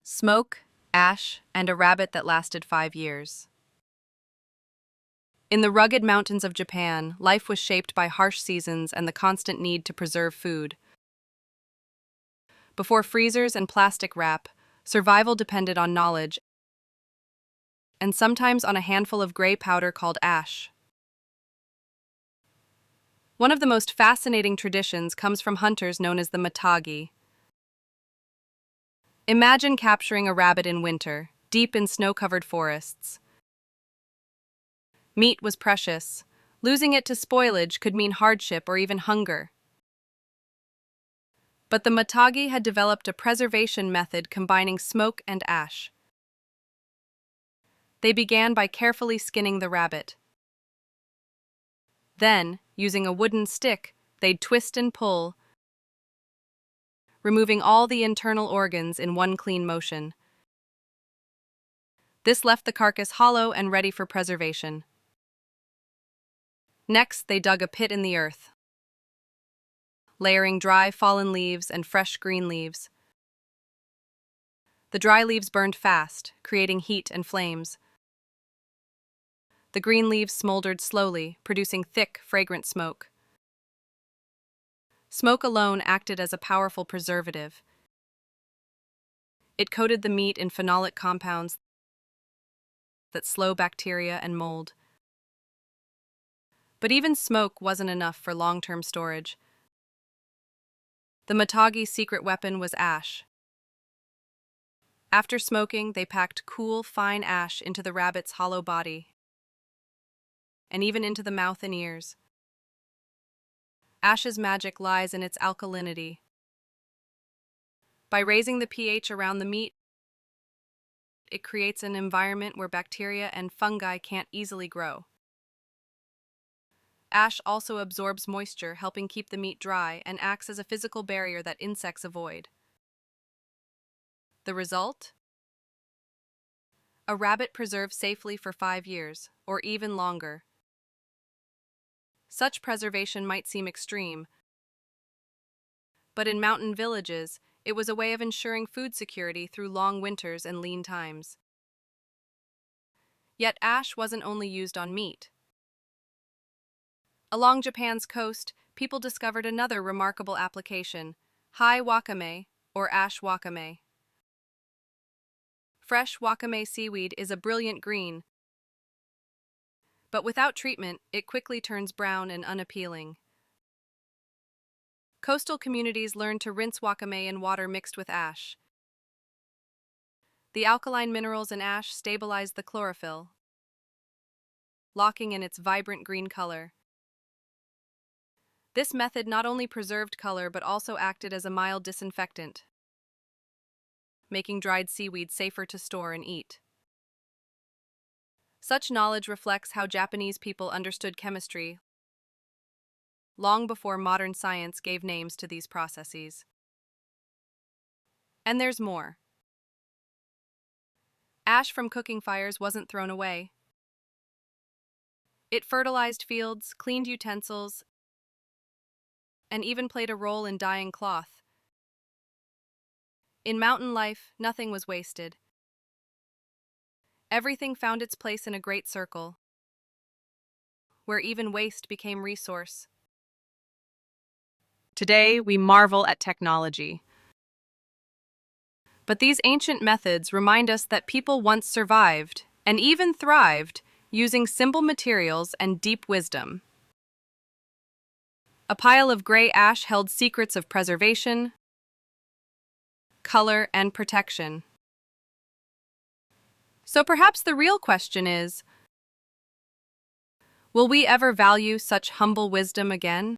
smoke, ash, and a rabbit that lasted 5 years. In the rugged mountains of Japan, life was shaped by harsh seasons and the constant need to preserve food. Before freezers and plastic wrap, survival depended on knowledge and sometimes on a handful of gray powder called ash. One of the most fascinating traditions comes from hunters known as the Matagi. Imagine capturing a rabbit in winter, deep in snow-covered forests. Meat was precious. Losing it to spoilage could mean hardship or even hunger. But the Matagi had developed a preservation method combining smoke and ash. They began by carefully skinning the rabbit. Then, using a wooden stick, they'd twist and pull, removing all the internal organs in one clean motion. This left the carcass hollow and ready for preservation. Next, they dug a pit in the earth, layering dry fallen leaves and fresh green leaves. The dry leaves burned fast, creating heat and flames. The green leaves smoldered slowly, producing thick, fragrant smoke. Smoke alone acted as a powerful preservative. It coated the meat in phenolic compounds that slow bacteria and mold. But even smoke wasn't enough for long-term storage. The Matagi's secret weapon was ash. After smoking, they packed cool, fine ash into the rabbit's hollow body, and even into the mouth and ears. Ash's magic lies in its alkalinity. By raising the pH around the meat, it creates an environment where bacteria and fungi can't easily grow. Ash also absorbs moisture, helping keep the meat dry, and acts as a physical barrier that insects avoid. The result? A rabbit preserved safely for 5 years, or even longer. Such preservation might seem extreme, but in mountain villages, it was a way of ensuring food security through long winters and lean times. Yet ash wasn't only used on meat. Along Japan's coast, people discovered another remarkable application: high wakame, or ash wakame. Fresh wakame seaweed is a brilliant green, but without treatment, it quickly turns brown and unappealing. Coastal communities learned to rinse wakame in water mixed with ash. The alkaline minerals in ash stabilized the chlorophyll, locking in its vibrant green color. This method not only preserved color but also acted as a mild disinfectant, making dried seaweed safer to store and eat. Such knowledge reflects how Japanese people understood chemistry long before modern science gave names to these processes. And there's more. Ash from cooking fires wasn't thrown away. It fertilized fields, cleaned utensils, and even played a role in dyeing cloth. In mountain life, nothing was wasted. Everything found its place in a great circle, where even waste became resource. Today, we marvel at technology. But these ancient methods remind us that people once survived, and even thrived, using simple materials and deep wisdom. A pile of gray ash held secrets of preservation, color, and protection. So perhaps the real question is, will we ever value such humble wisdom again?